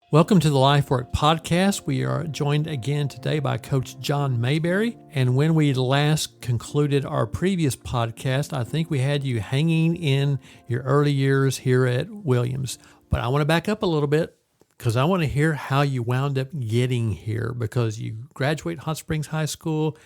Welcome to the Lifework podcast. We are joined again today by Coach John Mayberry. And when we last concluded our previous podcast, I think we had you hanging in your early years here at Williams. But I want to back up a little bit because I want to hear how you wound up getting here, because you graduate Hot Springs High School,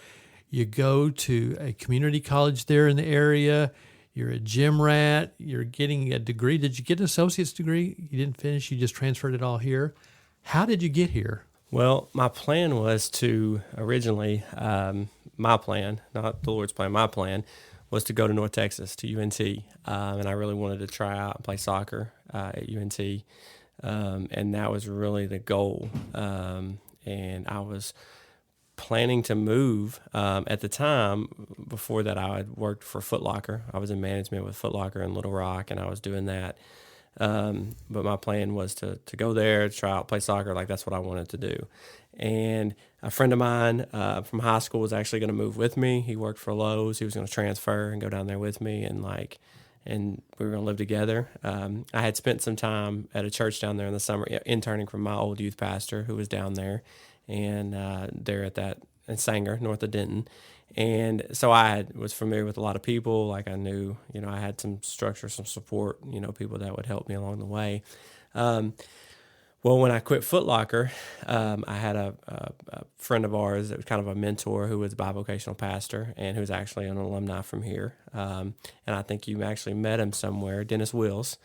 you go to a community college there in the area, you're a gym rat, you're getting a degree. Did you get an associate's degree? You didn't finish, you just transferred it all here. How did you get here? Well, my plan was to originally, my plan, not the Lord's plan, my plan was to go to North Texas, to UNT. And I really wanted to try out and play soccer at UNT. And that was really the goal. And I was planning to move. At the time, before that, I had worked for Foot Locker. I was in management with Foot Locker in Little Rock, and I was doing that. But my plan was to go there, try out, play soccer. Like, that's what I wanted to do. And a friend of mine from high school was actually going to move with me. He worked for Lowe's. He was going to transfer and go down there with me, and we were going to live together. I had spent some time at a church down there in the summer, interning from my old youth pastor who was down there, and there at that in Sanger, north of Denton. And so I was familiar with a lot of people. Like, I knew, I had some structure, some support, people that would help me along the way. Well, when I quit Foot Locker, I had a friend of ours that was kind of a mentor who was a bivocational pastor and who's actually an alumni from here. And I think you actually met him somewhere, Dennis Wills.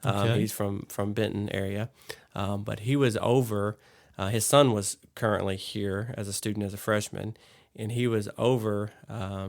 Okay. He's from Benton area. But he was over, his son was currently here as a student, as a freshman, and he was over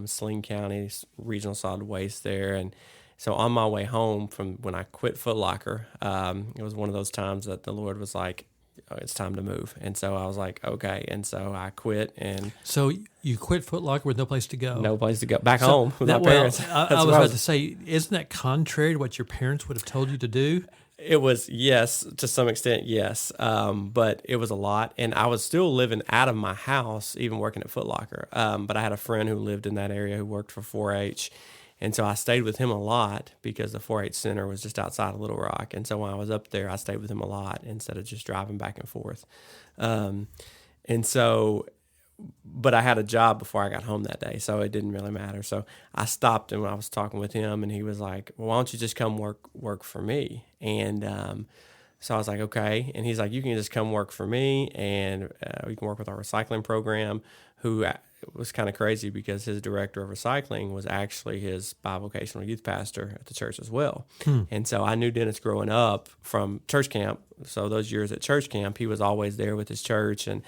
Saline County's regional solid waste there. And so on my way home from when I quit Foot Locker, it was one of those times that the Lord was like, oh, it's time to move. And so I was like, okay. And so I quit. And So you quit Foot Locker with no place to go? no place to go. Back home with my parents. I was about to say, isn't that contrary to what your parents would have told you to do? It was, yes, to some extent, yes. But it was a lot. And I was still living out of my house, even working at Foot Locker. But I had a friend who lived in that area who worked for 4-H. And so I stayed with him a lot because the 4-H center was just outside of Little Rock. And so when I was up there, I stayed with him a lot instead of just driving back and forth. But I had a job before I got home that day, so it didn't really matter. So I stopped, and when I was talking with him, and he was like, well, why don't you just come work for me? And so I was like, okay. And he's like, you can just come work for me, and you can work with our recycling program, who was kind of crazy because his director of recycling was actually his bivocational youth pastor at the church as well. And so I knew Dennis growing up from church camp. So those years at church camp, he was always there with his church, and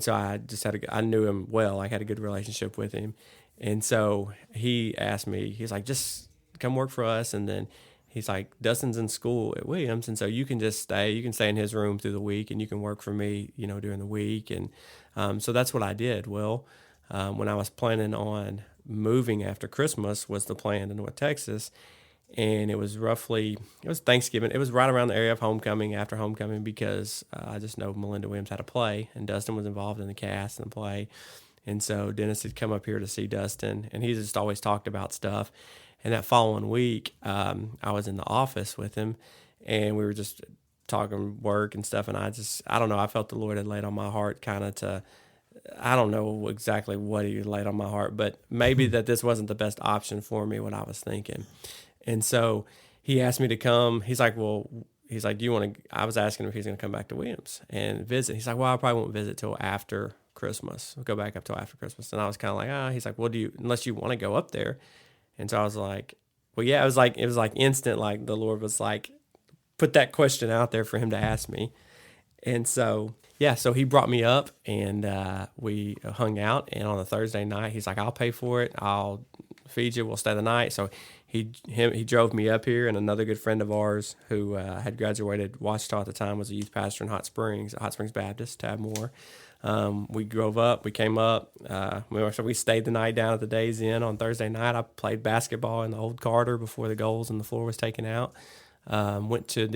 so I just I knew him well. I had a good relationship with him. And so he asked me, he's like, just come work for us. And then he's like, Dustin's in school at Williams, and so you can just stay. You can stay in his room through the week, and you can work for me, during the week. And so that's what I did. Well, when I was planning on moving after Christmas was the plan to North Texas. And it was Thanksgiving. It was right around the area of homecoming, after homecoming, because I just know Melinda Williams had a play, and Dustin was involved in the cast and the play. And so Dennis had come up here to see Dustin, and he just always talked about stuff. And that following week, I was in the office with him, and we were just talking work and stuff. And I don't know, I felt the Lord had laid on my heart I don't know exactly what he laid on my heart, but maybe that this wasn't the best option for me, what I was thinking. And so he asked me to come. He's like, do you want to, I was asking him if he's going to come back to Williams and visit. He's like, well, I probably won't visit till after Christmas. We'll go back up till after Christmas. And I was kind of like, he's like, well, unless you want to go up there. And so I was like, well, yeah, it was like instant, like the Lord was like, put that question out there for him to ask me. And so, so he brought me up, and we hung out. And on a Thursday night, he's like, I'll pay for it. I'll feed you. We'll stay the night. So he drove me up here, and another good friend of ours who had graduated Ouachita at the time was a youth pastor in Hot Springs Baptist, Tab Moore. We drove up. We came up. We stayed the night down at the Days Inn on Thursday night. I played basketball in the old Carter before the goals and the floor was taken out. Went to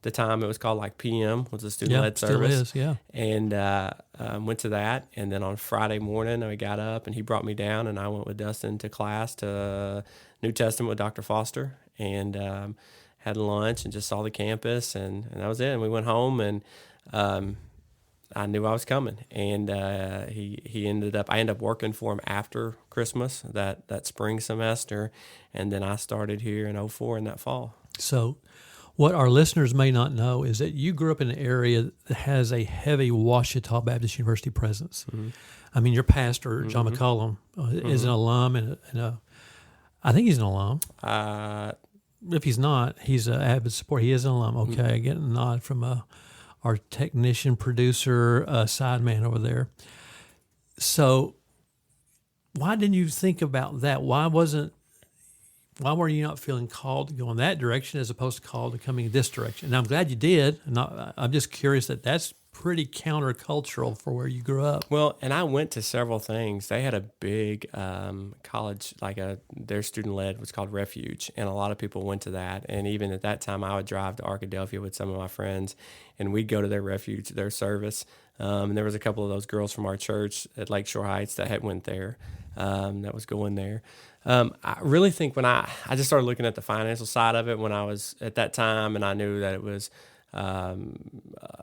the time it was called like PM, was the student-led service. Still is, yeah. And went to that. And then on Friday morning, we got up, and he brought me down, and I went with Dustin to class to New Testament with Dr. Foster. And had lunch, and just saw the campus, and that was it. And we went home, and I knew I was coming. And I ended up working for him after Christmas, that spring semester, and then I started here in 2004 in that fall. So what our listeners may not know is that you grew up in an area that has a heavy Ouachita Baptist University presence. Mm-hmm. I mean, your pastor, John McCollum, is an alum, and I think he's an alum. If he's not, he's an avid supporter. He is an alum. Okay, I get a nod from our technician, producer, side man over there. So why didn't you think about that? Why were you not feeling called to go in that direction as opposed to called to coming in this direction? And I'm glad you did. And I'm just curious that's pretty countercultural for where you grew up. Well, and I went to several things. They had a big college, their student-led was called Refuge, and a lot of people went to that. And even at that time, I would drive to Arkadelphia with some of my friends, and we'd go to their Refuge, their service. And there was a couple of those girls from our church at Lakeshore Heights that had went there, that was going there. I really think when I just started looking at the financial side of it when I was at that time, and I knew that it was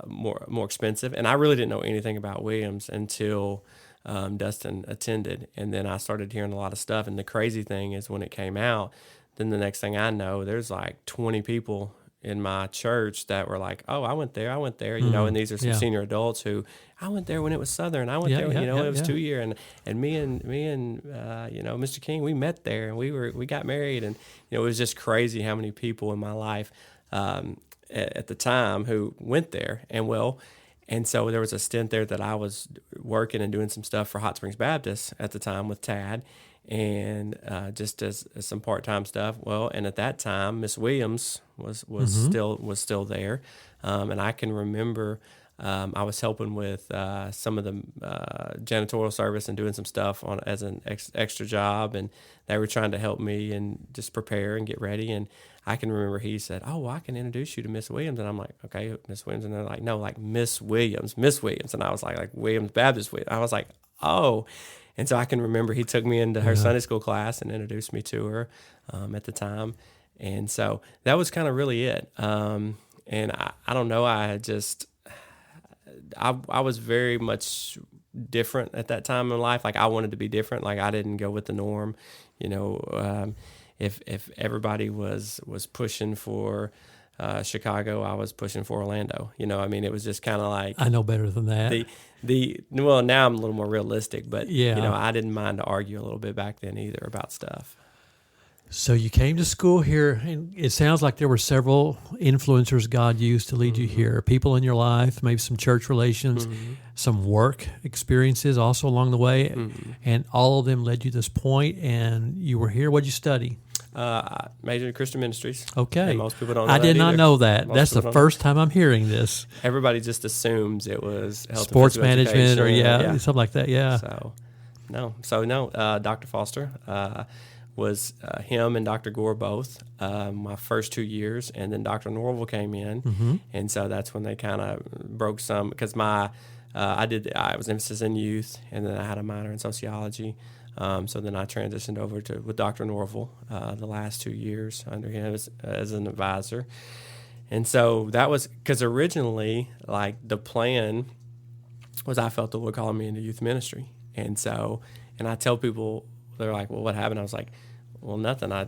more expensive, and I really didn't know anything about Williams until Dustin attended, and then I started hearing a lot of stuff. And the crazy thing is, when it came out, then the next thing I know, there's like 20 people in my church that were like, "Oh, I went there," and these are some senior adults who, "I went there when it was Southern. I went there when, it was 2 year, and me and Mr. King, we met there, and we got married." And it was just crazy how many people in my life at the time who went there. And so there was a stint there that I was working and doing some stuff for Hot Springs Baptist at the time with Tad, and just as some part-time stuff. Well, and at that time, Miss Williams was still there, and I can remember I was helping with some of the janitorial service and doing some stuff as an extra job, and they were trying to help me and just prepare and get ready. And I can remember he said, "Oh, well, I can introduce you to Miss Williams." And I'm like, "Okay, Miss Williams." And they're like, "No, like Miss Williams. And I was like Williams Baptist Williams. I was like, "Oh." And so I can remember he took me into her Sunday school class and introduced me to her at the time. And so that was kind of really it. And I don't know, I was very much different at that time in life. Like, I wanted to be different. Like, I didn't go with the norm. If everybody was pushing for Chicago, I was pushing for Orlando. It was just kind of like, I know better than that. Well, now I'm a little more realistic, but yeah. I didn't mind to argue a little bit back then either about stuff. So you came to school here, and it sounds like there were several influencers God used to lead you here. People in your life, maybe some church relations, some work experiences also along the way, and all of them led you to this point, and you were here. What did you study? I majored in Christian ministries. Okay. And most people don't know I did not know that. That's the first time I'm hearing this. Everybody just assumes it was health sports and physical management education, or something like that, yeah. So Dr. Foster was him and Dr. Gore both my first 2 years, and then Dr. Norville came in, and so that's when they kind of broke some, because I was emphasis in youth, and then I had a minor in sociology. So then I transitioned over with Dr. Norville the last 2 years under him as an advisor. And so that was, because originally, like, the plan was I felt the Lord calling me into youth ministry. And I tell people, they're like, "Well, what happened?" I was like, "Well, nothing. I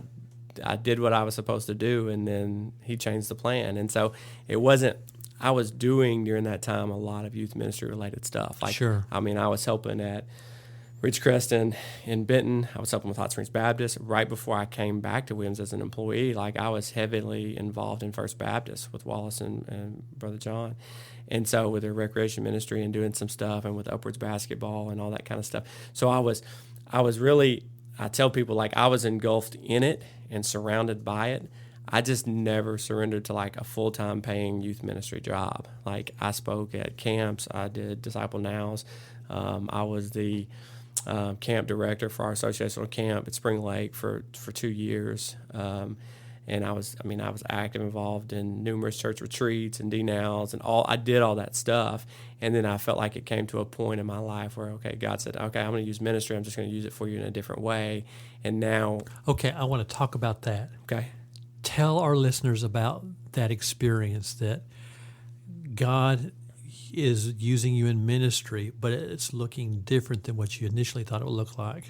did what I was supposed to do, and then he changed the plan." And so it wasn't, I was doing during that time a lot of youth ministry related stuff. Like, sure. I was helping at Ridgecrest in Benton. I was helping with Hot Springs Baptist. Right before I came back to Williams as an employee, like, I was heavily involved in First Baptist with Wallace and Brother John. And so with their recreation ministry and doing some stuff, and with Upwards basketball and all that kind of stuff. So I was really, I tell people, like, I was engulfed in it and surrounded by it. I just never surrendered to, like, a full-time paying youth ministry job. Like, I spoke at camps. I did Disciple Nows. I was the camp director for our associational camp at Spring Lake for 2 years. And I was active, involved in numerous church retreats and DNOWs and I did all that stuff. And then I felt like it came to a point in my life where, okay, God said, "Okay, I'm going to use ministry. I'm just going to use it for you in a different way." And now, okay, I want to talk about that. Okay, Tell our listeners about that experience, that God is using you in ministry, but it's looking different than what you initially thought it would look like.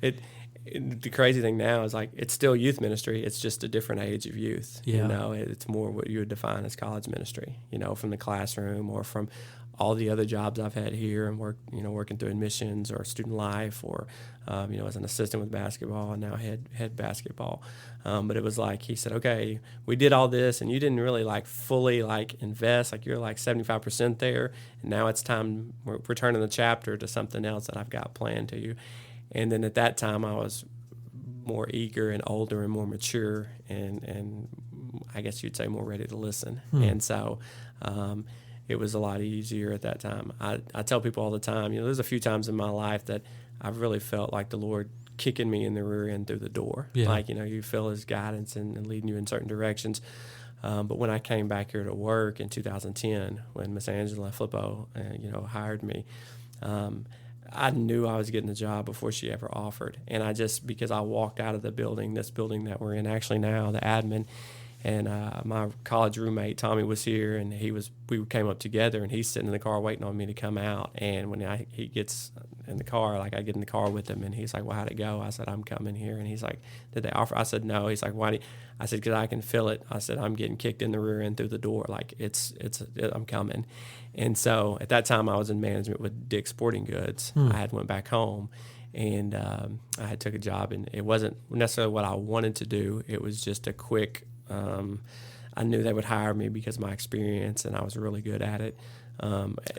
The crazy thing now is like it's still youth ministry. It's just a different age of youth. Yeah. You know, it's more what you would define as college ministry. You know, from the classroom or from all the other jobs I've had here and working through admissions or student life or as an assistant with basketball and now head basketball. But it was like he said, okay, we did all this and you didn't really like fully like invest. Like you're like 75% there, and now it's time we're turning the chapter to something else that I've got planned to you. And then at that time, I was more eager and older and more mature and I guess you'd say more ready to listen. And so it was a lot easier at that time. I tell people all the time, there's a few times in my life that I've really felt like the Lord kicking me in the rear end through the door. Yeah. Like, you feel His guidance and leading you in certain directions. But when I came back here to work in 2010, when Miss Angela Flippo, hired me, I knew I was getting the job before she ever offered. And because I walked out of this building that we're in actually now, the admin, and my college roommate, Tommy, was here, and we came up together, and he's sitting in the car waiting on me to come out. And when he gets in the car, like I get in the car with him, and he's like, well, how'd it go? I said, I'm coming here. And he's like, did they offer? I said, no. He's like, why? I said, because I can feel it. I said, I'm getting kicked in the rear end through the door. Like I'm coming. And so at that time I was in management with Dick's Sporting Goods. I had went back home and I had took a job, and it wasn't necessarily what I wanted to do. It was just a quick, I knew they would hire me because of my experience and I was really good at it.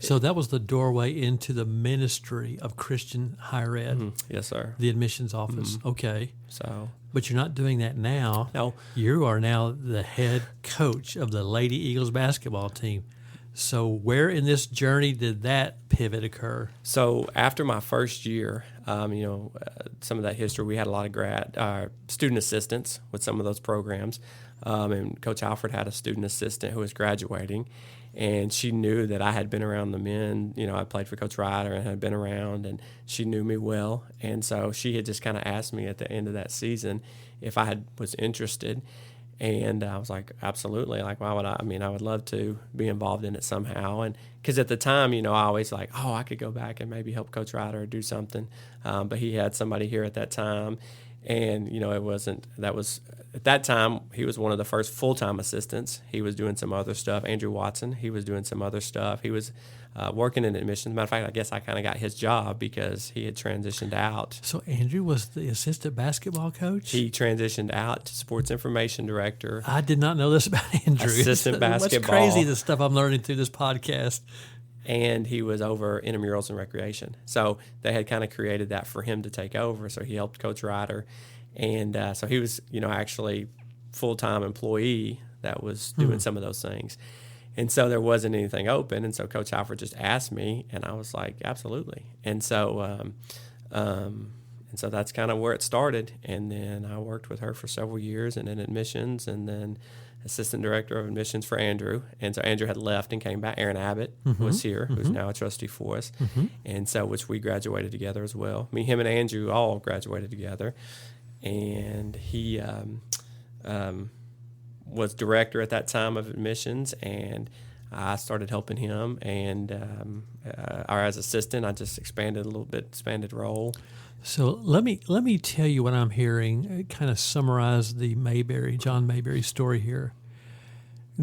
So that was the doorway into the ministry of Christian higher ed. Mm-hmm. Yes, sir. The admissions office. Mm-hmm. Okay. So, but you're not doing that now. No. You are now the head coach of the Lady Eagles basketball team. So where in this journey did that pivot occur? So after my first year, some of that history, we had a lot of student assistants with some of those programs. And Coach Alfred had a student assistant who was graduating, and she knew that I had been around the men. I played for Coach Ryder and had been around, and she knew me well. And so she had just kind of asked me at the end of that season if I was interested. And I was like, absolutely. Like, why would I? I mean, I would love to be involved in it somehow. And because at the time, I always like, I could go back and maybe help Coach Ryder or do something. But he had somebody here at that time. And, at that time, he was one of the first full-time assistants. He was doing some other stuff. Andrew Watson, he was doing some other stuff. He was working in admissions. Matter of fact, I guess I kind of got his job because he had transitioned out. So Andrew was the assistant basketball coach? He transitioned out to sports information director. I did not know this about Andrew. Assistant basketball. What's crazy, the stuff I'm learning through this podcast. And he was over intramurals and recreation. So they had kind of created that for him to take over. So he helped Coach Ryder. And so he was, actually full-time employee that was doing some of those things. And so there wasn't anything open. And so Coach Alfred just asked me, and I was like, absolutely. And so that's kind of where it started. And then I worked with her for several years and in admissions, and then assistant director of admissions for Andrew. And so Andrew had left and came back. Aaron Abbott was here, who's now a trustee for us. And so, which we graduated together as well. Him and Andrew all graduated together. And he was director at that time of admissions, and I started helping him. And as assistant, I just expanded role. So let me tell you what I'm hearing. Kind of summarize the John Mayberry story here.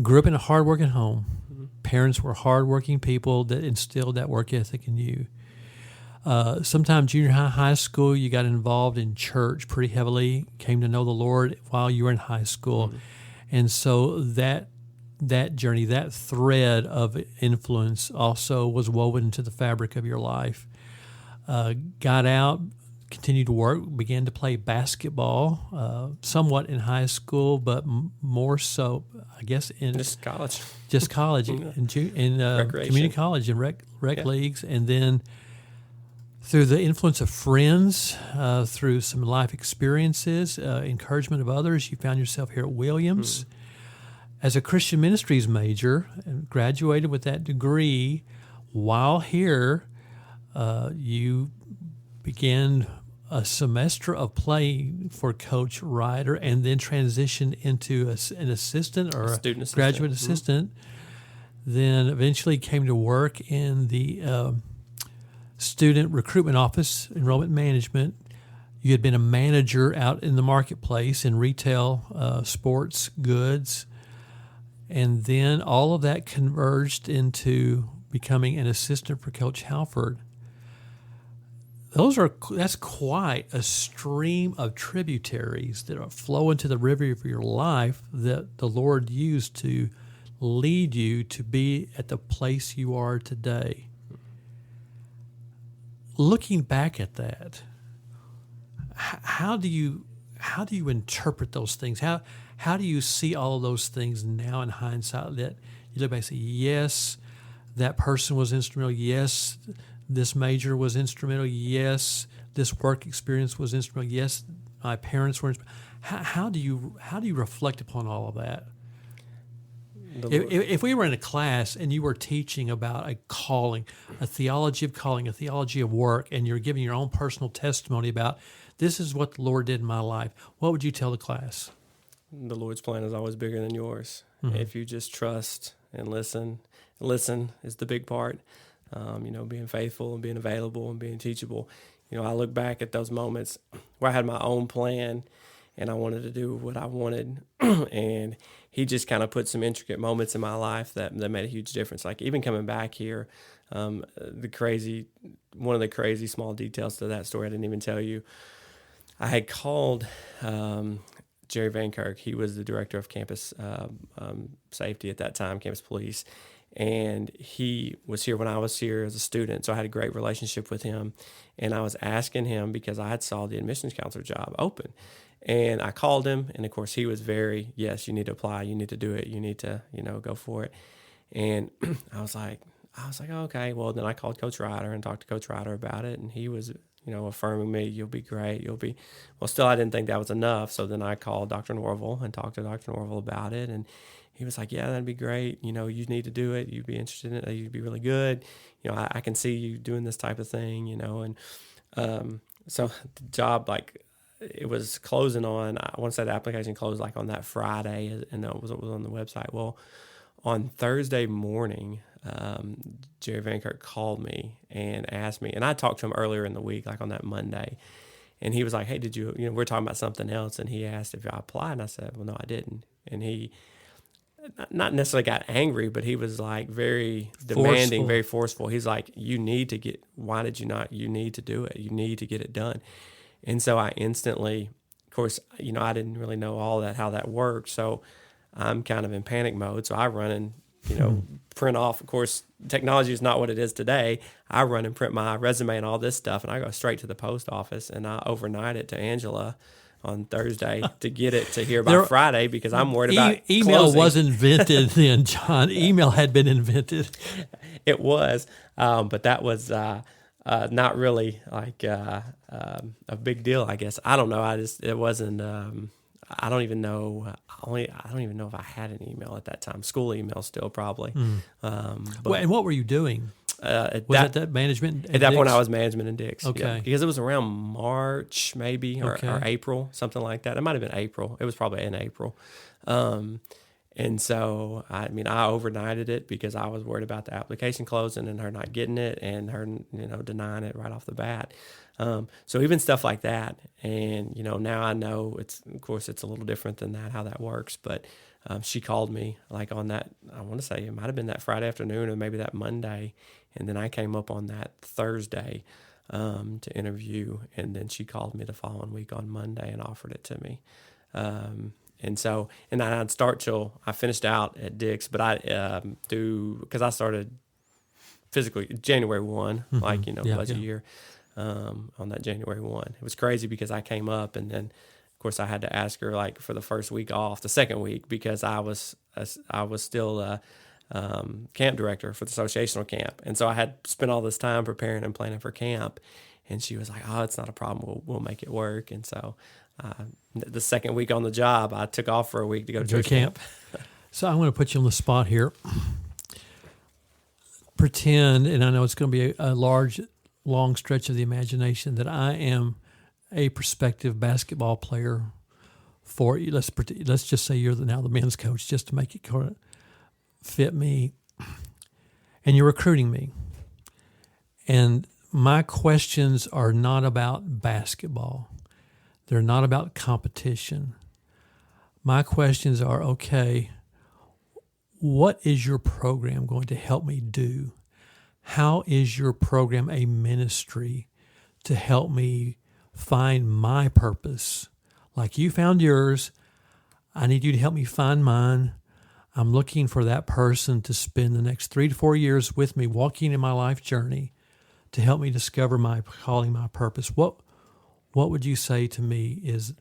Grew up in a hardworking home. Parents were hardworking people that instilled that work ethic in you. Sometime junior high school, you got involved in church pretty heavily, came to know the Lord while you were in high school. And so that journey, that thread of influence also was woven into the fabric of your life. Got out, continued to work, began to play basketball, somewhat in high school, but more so, I guess, in just college. in community college and rec leagues. And then through the influence of friends, through some life experiences, encouragement of others, you found yourself here at Williams. As a Christian ministries major, and graduated with that degree. While here, you began a semester of playing for Coach Ryder and then transitioned into an assistant or a student assistant. Graduate assistant. Then eventually came to work in the student recruitment office, enrollment management. You had been a manager out in the marketplace in retail, sports goods. And then all of that converged into becoming an assistant for Coach Halford. That's quite a stream of tributaries that flow into the river of your life that the Lord used to lead you to be at the place you are today. Looking back at that, how do you interpret those things? How do you see all of those things now in hindsight that you look back and say, yes, that person was instrumental. Yes, this major was instrumental. Yes, this work experience was instrumental. Yes, my parents were instrumental. How do you reflect upon all of that? If we were in a class and you were teaching about a calling, a theology of calling, a theology of work, and you're giving your own personal testimony about this is what the Lord did in my life, what would you tell the class? The Lord's plan is always bigger than yours. Mm-hmm. If you just trust and listen is the big part. Being faithful and being available and being teachable. I look back at those moments where I had my own plan and I wanted to do what I wanted. And he just kind of put some intricate moments in my life that made a huge difference. Like even coming back here, one of the crazy small details to that story I didn't even tell you. I had called Jerry Van Kirk. He was the director of campus safety at that time, campus police. And he was here when I was here as a student, so I had a great relationship with him. And I was asking him because I had saw the admissions counselor job open. And I called him, and of course he was very, yes, you need to apply, you need to do it, you need to, go for it. And I was like, okay. Well, then I called Coach Ryder and talked to Coach Ryder about it, and he was, affirming me, you'll be great, well, still I didn't think that was enough. So then I called Dr. Norville and talked to Dr. Norville about it, and he was like, yeah, that'd be great. You need to do it. You'd be interested in it. You'd be really good. I can see you doing this type of thing, and so the job, like, it was closing on, I want to say the application closed like on that Friday, and it was on the website. Well, on Thursday morning, Jerry Van Kirk called me and asked me, and I talked to him earlier in the week, like on that Monday, and he was like, hey, did you, we're talking about something else, and he asked if I applied, and I said, well, no, I didn't. And he not necessarily got angry, but he was like very demanding, very forceful. He's like, why did you not, you need to do it. You need to get it done. And so I instantly, of course, I didn't really know all that, how that worked. So I'm kind of in panic mode. So I run and, print off, of course, technology is not what it is today. I run and print my resume and all this stuff. And I go straight to the post office and I overnight it to Angela on Thursday to get it to here by Friday because I'm worried about email closing. was invented then, John. Email had been invented. It was, but that was not really like a big deal, I guess. I don't know. It wasn't. I don't even know. I don't even know if I had an email at that time. School email still probably. And what were you doing? Was that management? At that point, I was management in Dix. Okay. Yeah, because it was around March, maybe, or April, something like that. It might have been April. It was probably in April. And so, I overnighted it because I was worried about the application closing and her not getting it and her, denying it right off the bat. So even stuff like that. And, now I know it's a little different than that, how that works. But she called me like on that, I want to say it might have been that Friday afternoon or maybe that Monday. And then I came up on that Thursday to interview. And then she called me the following week on Monday and offered it to me. And so, and I'd start till I finished out at Dix, but because I started physically January 1, budget year, on that January 1. It was crazy because I came up and then, of course, I had to ask her like for the first week off, the second week, because I was still camp director for the associational camp. And so I had spent all this time preparing and planning for camp. And she was like, oh, it's not a problem. We'll make it work. And so the second week on the job, I took off for a week to go to church camp. So I'm going to put you on the spot here. Pretend, and I know it's going to be a large, long stretch of the imagination, that I am a prospective basketball player for you. Let's just say you're now the men's coach, just to make it kind of fit me, and you're recruiting me. And my questions are not about basketball. They're not about competition. My questions are, okay, what is your program going to help me do? How is your program a ministry to help me find my purpose? Like you found yours, I need you to help me find mine. I'm looking for that person to spend the next 3 to 4 years with me, walking in my life journey to help me discover my calling, my purpose. What would you say to me is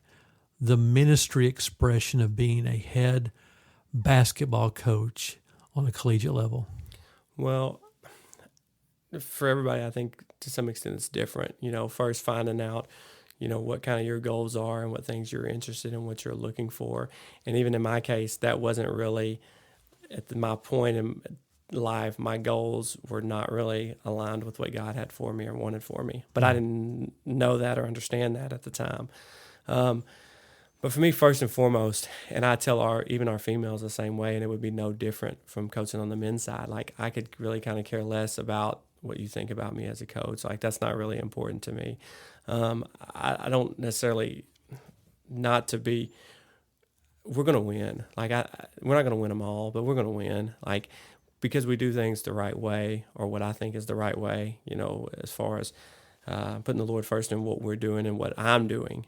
the ministry expression of being a head basketball coach on a collegiate level? Well, for everybody, I think to some extent it's different. First finding out, what kind of your goals are and what things you're interested in, what you're looking for. And even in my case, that wasn't really my point in life. My goals were not really aligned with what God had for me or wanted for me. But I didn't know that or understand that at the time. But for me, first and foremost, and I tell even our females the same way, and it would be no different from coaching on the men's side. Like, I could really kind of care less about what you think about me as a coach. Like, that's not really important to me. I don't necessarily we're going to win. Like, we're not going to win them all, but we're going to win. Like, because we do things the right way, or what I think is the right way, as far as putting the Lord first in what we're doing and what I'm doing,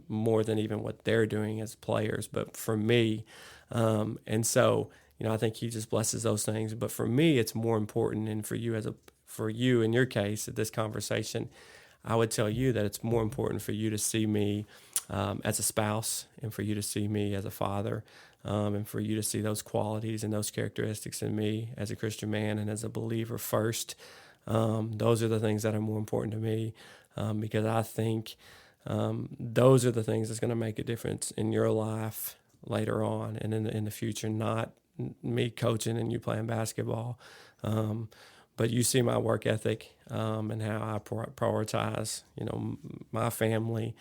more than even what they're doing as players. But for me, and so, I think He just blesses those things. But for me, it's more important, and for you in your case, at this conversation, I would tell you that it's more important for you to see me as a spouse, and for you to see me as a father, and for you to see those qualities and those characteristics in me as a Christian man and as a believer first. Those are the things that are more important to me, because I think those are the things that's going to make a difference in your life later on and in the future, not me coaching and you playing basketball. But you see my work ethic and how I prioritize, my family.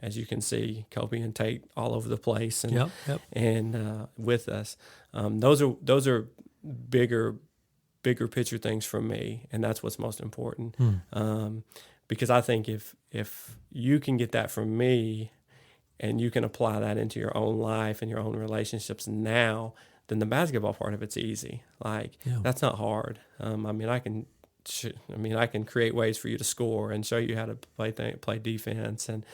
As you can see, Kobe and Tate all over the place, and and with us. Those are bigger picture things for me, and that's what's most important. Because I think if you can get that from me, and you can apply that into your own life and your own relationships now, then the basketball part of it's easy. Like, that's not hard. I can create ways for you to score and show you how to play defense, and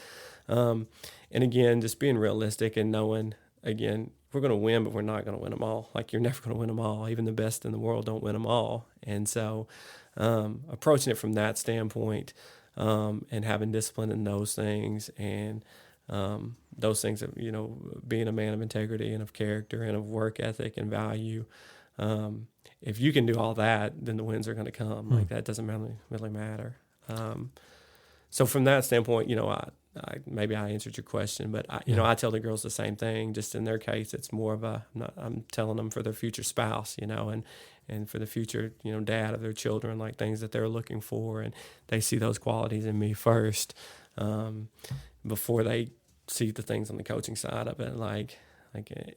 again, just being realistic and knowing, again, we're going to win, but we're not going to win them all. Like, you're never going to win them all. Even the best in the world don't win them all. And so, approaching it from that standpoint, and having discipline in those things, and those things of, being a man of integrity and of character and of work ethic and value. If you can do all that, then the wins are going to come. Like, that doesn't really matter. So from that standpoint, maybe I answered your question, but I tell the girls the same thing. Just in their case, it's more of I'm telling them for their future spouse, and for the future, dad of their children, like things that they're looking for, and they see those qualities in me first, before they see the things on the coaching side of it.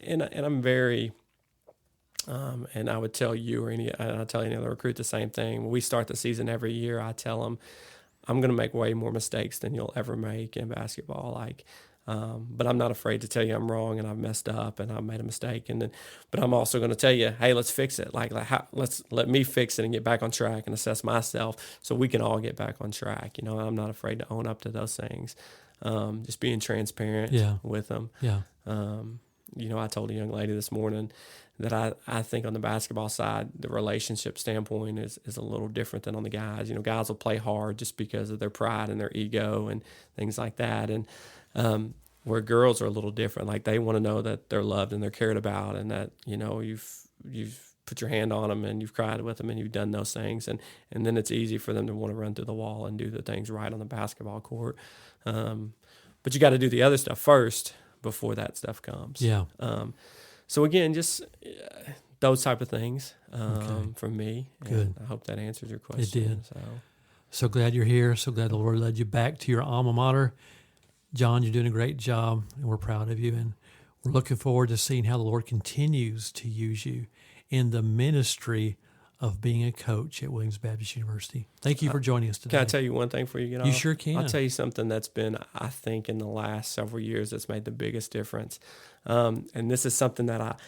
And I'm very, and I would tell you I'll tell any other recruit the same thing. When we start the season every year, I tell them, I'm going to make way more mistakes than you'll ever make in basketball. But I'm not afraid to tell you I'm wrong and I've messed up and I've made a mistake. But I'm also going to tell you, hey, let's fix it. Let me fix it and get back on track and assess myself so we can all get back on track. I'm not afraid to own up to those things. Just being transparent with them. Yeah. I told a young lady this morning that I think on the basketball side, the relationship standpoint is a little different than on the guys. Guys will play hard just because of their pride and their ego and things like that. And where girls are a little different. Like, they want to know that they're loved and they're cared about, and that, you've put your hand on them and you've cried with them and you've done those things. And then it's easy for them to want to run through the wall and do the things right on the basketball court. But you got to do the other stuff first before that stuff comes. Yeah. So again, just those type of things from me. Good. And I hope that answers your question. It did. So glad you're here. So glad the Lord led you back to your alma mater. John, you're doing a great job, and we're proud of you. And we're looking forward to seeing how the Lord continues to use you in the ministry of being a coach at Williams Baptist University. Thank you for joining us today. Can I tell you one thing before you get off? You sure can. I'll tell you something that's been, I think, in the last several years that's made the biggest difference. And this is something that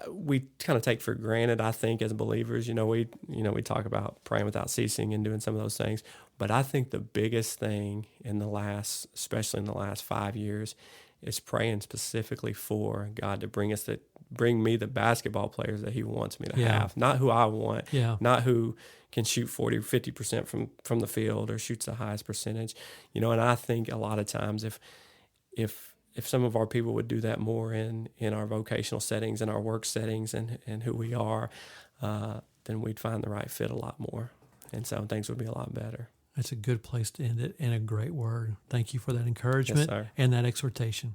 we kind of take for granted, I think, as believers. We talk about praying without ceasing and doing some of those things. But I think the biggest thing especially in the last 5 years, is praying specifically for God to bring me the basketball players that He wants me to have, not who I want, not who can shoot 40 or 50% from the field or shoots the highest percentage. And I think a lot of times if some of our people would do that more in our vocational settings and our work settings and who we are, then we'd find the right fit a lot more. And so things would be a lot better. That's a good place to end it, and a great word. Thank you for that encouragement and that exhortation.